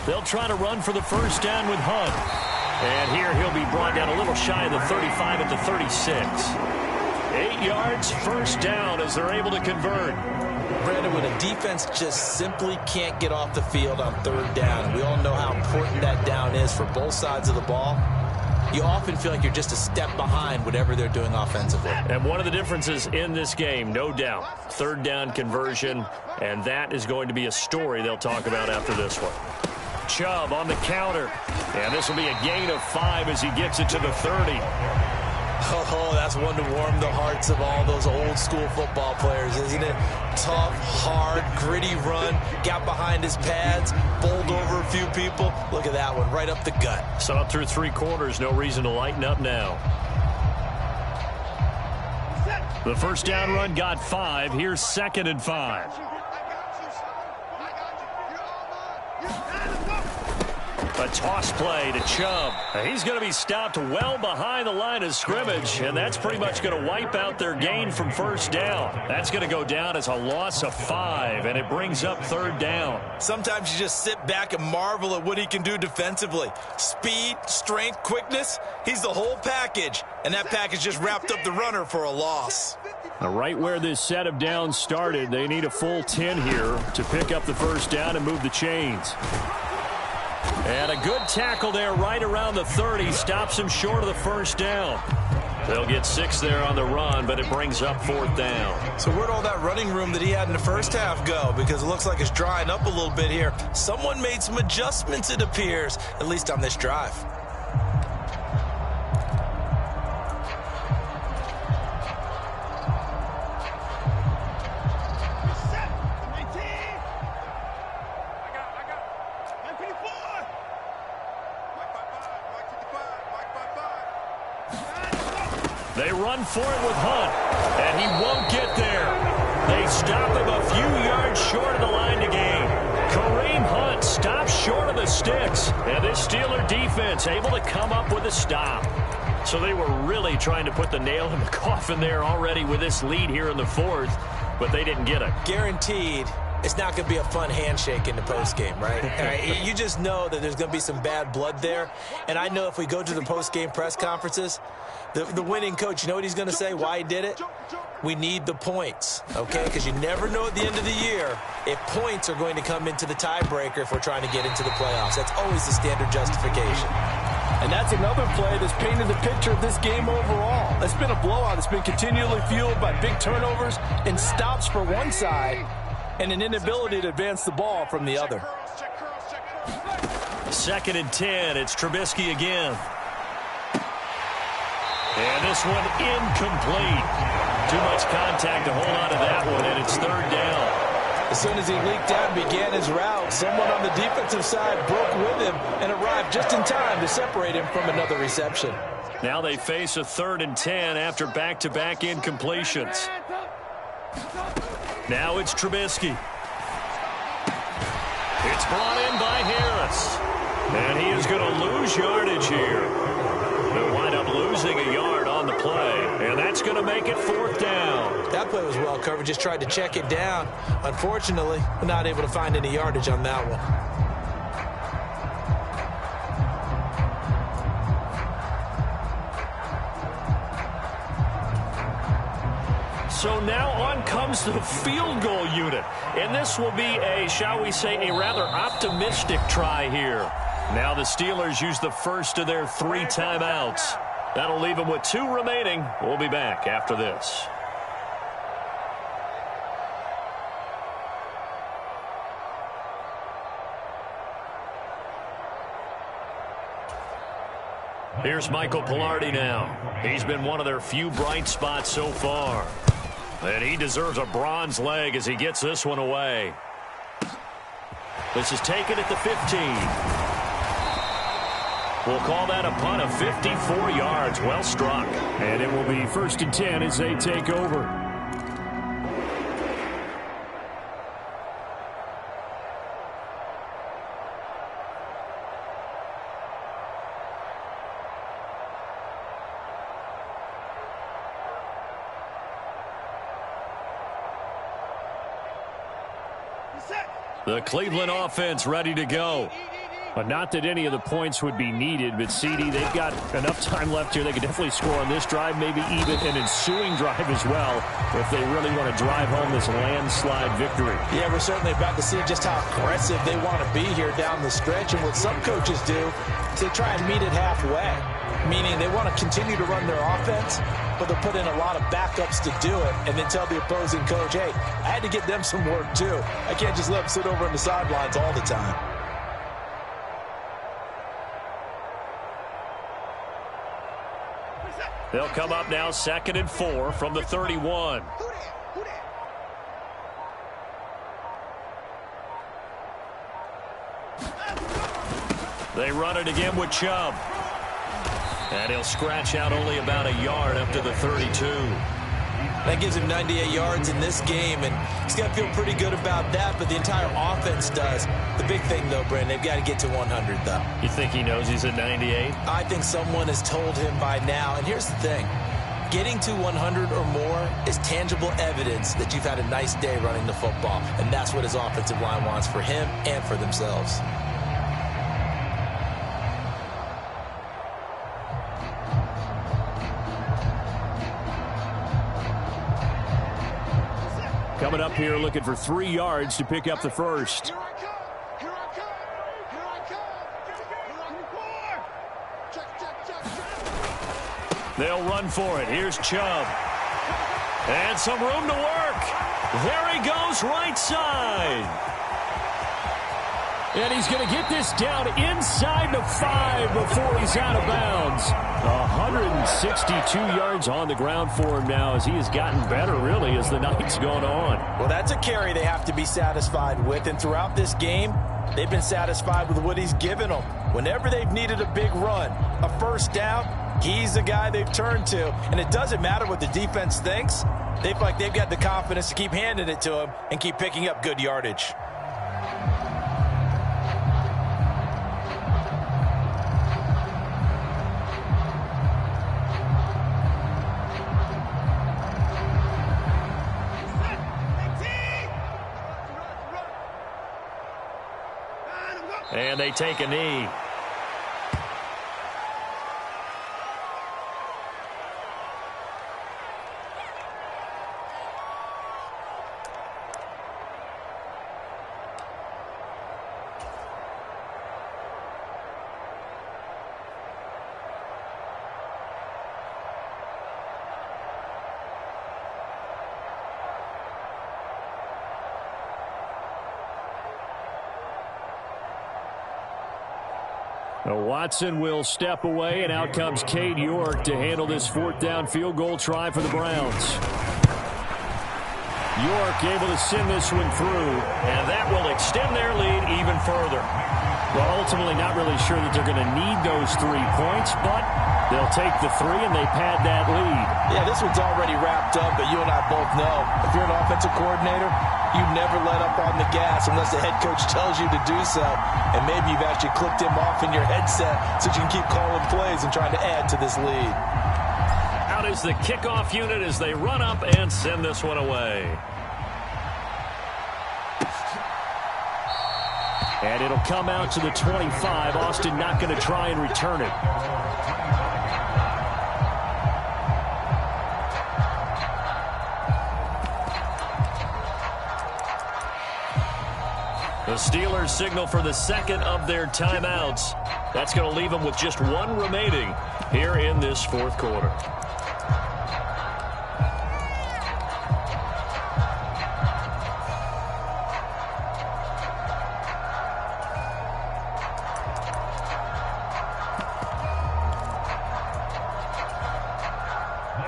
They'll try to run for the 1st down with Hunt. And here he'll be brought down a little shy of the 35 at the 36. 8 yards, 1st down as they're able to convert. Brandon, when a defense just simply can't get off the field on 3rd down, and we all know how important that down is for both sides of the ball, you often feel like you're just a step behind whatever they're doing offensively. And one of the differences in this game, no doubt, 3rd down conversion, and that is going to be a story they'll talk about after this one. Chubb on the counter, and this will be a gain of 5 as he gets it to the 30. Oh, that's one to warm the hearts of all those old school football players, isn't it? Tough, hard, gritty run, got behind his pads, bowled over a few people. Look at that one, right up the gut. So up through 3 quarters, no reason to lighten up now. The 1st down run got 5. Here's 2nd and 5. A toss play to Chubb. He's going to be stopped well behind the line of scrimmage, and that's pretty much going to wipe out their gain from first down. That's going to go down as a loss of 5, and it brings up third down. Sometimes you just sit back and marvel at what he can do defensively. Speed, strength, quickness, he's the whole package, and that package just wrapped up the runner for a loss. Right where this set of downs started, they need a full 10 here to pick up the first down and move the chains. And a good tackle there right around the 30. Stops him short of the first down. They'll get 6 there on the run, but it brings up fourth down. So where'd all that running room that he had in the first half go? Because it looks like it's drying up a little bit here. Someone made some adjustments, it appears, at least on this drive. They run for it with Hunt, and he won't get there. They stop him a few yards short of the line to gain. Kareem Hunt stops short of the sticks, and this Steeler defense able to come up with a stop. So they were really trying to put the nail in the coffin there already with this lead here in the fourth, but they didn't get it. Guaranteed. It's not going to be a fun handshake in the postgame, right? You just know that there's going to be some bad blood there. And I know if we go to the postgame press conferences, the winning coach, you know what he's going to say, why he did it? We need the points, okay? Because you never know at the end of the year if points are going to come into the tiebreaker if we're trying to get into the playoffs. That's always the standard justification. And that's another play that's painted the picture of this game overall. It's been a blowout. It's been continually fueled by big turnovers and stops for one side and an inability to advance the ball from the other. 2nd and 10. It's Trubisky again. And this one incomplete. Too much contact to hold on to that one, and it's third down. As soon as he leaked out and began his route, someone on the defensive side broke with him and arrived just in time to separate him from another reception. Now they face a 3rd and 10 after back-to-back incompletions. Now it's Trubisky. It's brought in by Harris. And he is going to lose yardage here. They'll wind up losing a yard on the play. And that's going to make it fourth down. That play was well covered. Just tried to check it down. Unfortunately, we're not able to find any yardage on that one. So now on comes the field goal unit. And this will be a, shall we say, a rather optimistic try here. Now the Steelers use the first of their 3 timeouts. That'll leave them with 2 remaining. We'll be back after this. Here's Michael Pilardi now. He's been one of their few bright spots so far. And he deserves a bronze leg as he gets this one away. This is taken at the 15. We'll call that a punt of 54 yards. Well struck. And it will be 1st and 10 as they take over. The Cleveland offense ready to go. But not that any of the points would be needed, but CD, they've got enough time left here. They could definitely score on this drive, maybe even an ensuing drive as well, if they really want to drive home this landslide victory. Yeah, we're certainly about to see just how aggressive they want to be here down the stretch. And what some coaches do is they try and meet it halfway, meaning they want to continue to run their offense, but they'll put in a lot of backups to do it and then tell the opposing coach, hey, I had to get them some work too. I can't just let them sit over on the sidelines all the time. They'll come up now 2nd and 4 from the 31. They run it again with Chubb. And he'll scratch out only about a yard up to the 32. That gives him 98 yards in this game, and he's got to feel pretty good about that, but the entire offense does. The big thing, though, Brandon, they've got to get to 100, though. You think he knows he's at 98? I think someone has told him by now, and here's the thing. Getting to 100 or more is tangible evidence that you've had a nice day running the football, and that's what his offensive line wants for him and for themselves. Coming up here looking for 3 yards to pick up the first. Here I come. Here I come. Here I come. Check. They'll run for it. Here's Chubb. And some room to work. There he goes, right side. And he's going to get this down inside the 5 before he's out of bounds. 162 yards on the ground for him now as he has gotten better, really, as the night's gone on. Well, that's a carry they have to be satisfied with, and throughout this game, they've been satisfied with what he's given them. Whenever they've needed a big run, a first down, he's the guy they've turned to. And it doesn't matter what the defense thinks. They feel like they've got the confidence to keep handing it to him and keep picking up good yardage. And they take a knee. Now Watson will step away, and out comes Cade York to handle this 4th down field goal try for the Browns. York able to send this one through, and that will extend their lead even further. Well, ultimately not really sure that they're going to need those 3 points, but they'll take the 3 and they pad that lead. Yeah, this one's already wrapped up, but you and I both know if you're an offensive coordinator, you never let up on the gas unless the head coach tells you to do so. And maybe you've actually clicked him off in your headset so you can keep calling plays and trying to add to this lead. Out is the kickoff unit as they run up and send this one away. And it'll come out to the 25. Austin not going to try and return it. The Steelers signal for the second of their timeouts. That's going to leave them with just 1 remaining here in this 4th quarter.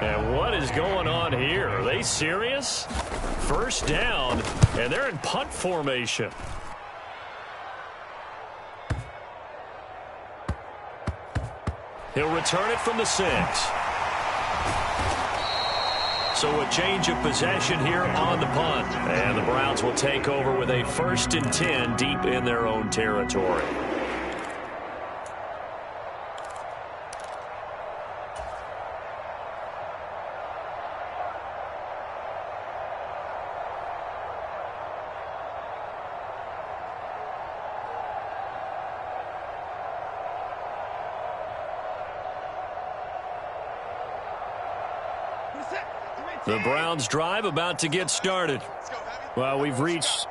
And what is going on here? Are they serious? First down, and they're in punt formation. He'll return it from the 6. So a change of possession here on the punt. And the Browns will take over with a 1st and 10 deep in their own territory. The Browns drive about to get started. Well, we've reached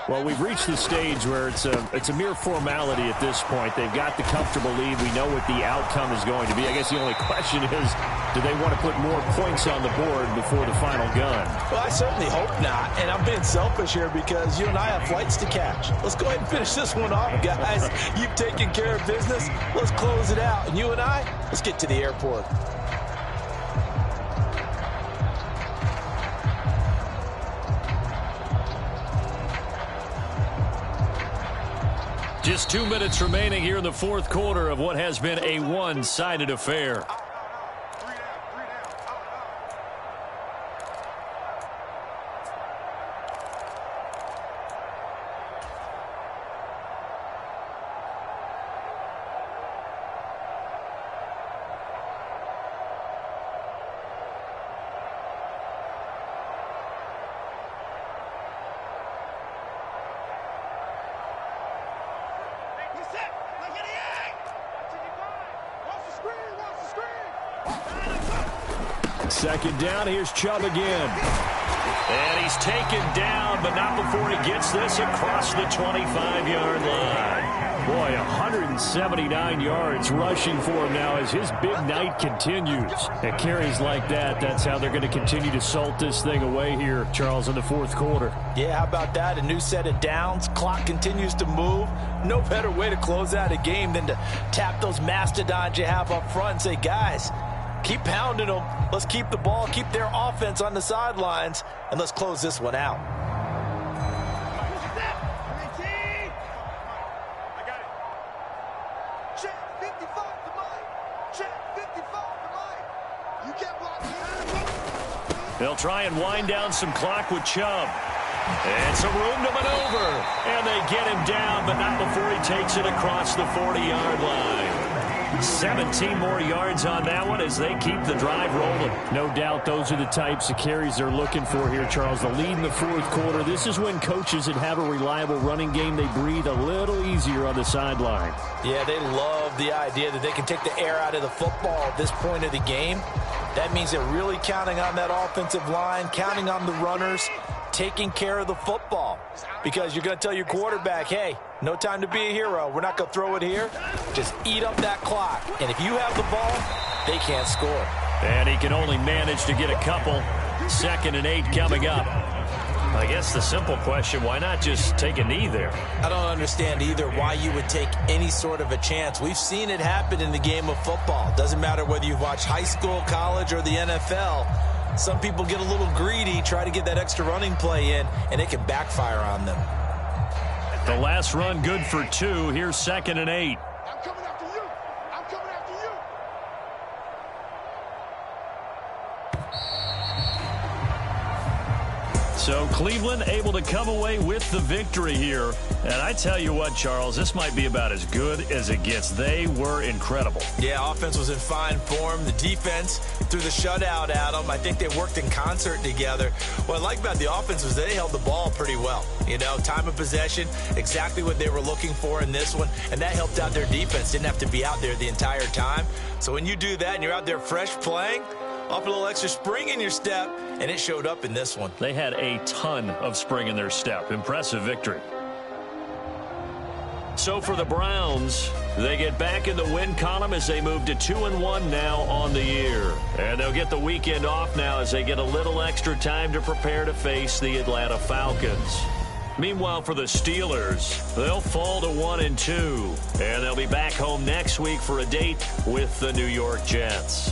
the stage where it's a mere formality at this point. They've got the comfortable lead. We know what the outcome is going to be. I guess the only question is, do they want to put more points on the board before the final gun? Well, I certainly hope not. And I'm being selfish here because you and I have flights to catch. Let's go ahead and finish this one off, guys. You've taken care of business. Let's close it out. And you and I, let's get to the airport. Just 2 minutes remaining here in the 4th quarter of what has been a one-sided affair. Second down, here's Chubb again. And he's taken down, but not before he gets this across the 25-yard line. Boy, 179 yards rushing for him now as his big night continues. At carries like that, that's how they're going to continue to salt this thing away here, Charles, in the fourth quarter. Yeah, how about that? A new set of downs. Clock continues to move. No better way to close out a game than to tap those mastodons you have up front and say, guys, keep pounding them. Let's keep the ball, keep their offense on the sidelines, and let's close this one out. They'll try and wind down some clock with Chubb. And some room to maneuver. And they get him down, but not before he takes it across the 40-yard line. 17 more yards on that one as they keep the drive rolling. No doubt those are the types of carries they're looking for here, Charles. The lead in the fourth quarter. This is when coaches that have a reliable running game, they breathe a little easier on the sideline. Yeah, they love the idea that they can take the air out of the football at this point of the game. That means they're really counting on that offensive line, counting on the runners, taking care of the football. Because you're going to tell your quarterback, hey, no time to be a hero. We're not going to throw it here. Just eat up that clock. And if you have the ball, they can't score. And he can only manage to get a couple. 2nd and 8 coming up. I guess the simple question, why not just take a knee there? I don't understand either why you would take any sort of a chance. We've seen it happen in the game of football. Doesn't matter whether you've watched high school, college, or the NFL. Some people get a little greedy, try to get that extra running play in, and it can backfire on them. The last run good for 2. Here's 2nd and 8. I'm coming after you. I'm coming after you. So Cleveland able to come away with the victory here. And I tell you what, Charles, this might be about as good as it gets. They were incredible. Yeah, offense was in fine form. The defense threw the shutout at them. I think they worked in concert together. What I like about the offense was they held the ball pretty well. You know, time of possession, exactly what they were looking for in this one. And that helped out their defense. Didn't have to be out there the entire time. So when you do that and you're out there fresh playing, off a little extra spring in your step, and it showed up in this one. They had a ton of spring in their step. Impressive victory. So for the Browns, they get back in the win column as they move to 2-1 now on the year. And they'll get the weekend off now as they get a little extra time to prepare to face the Atlanta Falcons. Meanwhile, for the Steelers, they'll fall to 1-2. And they'll be back home next week for a date with the New York Jets.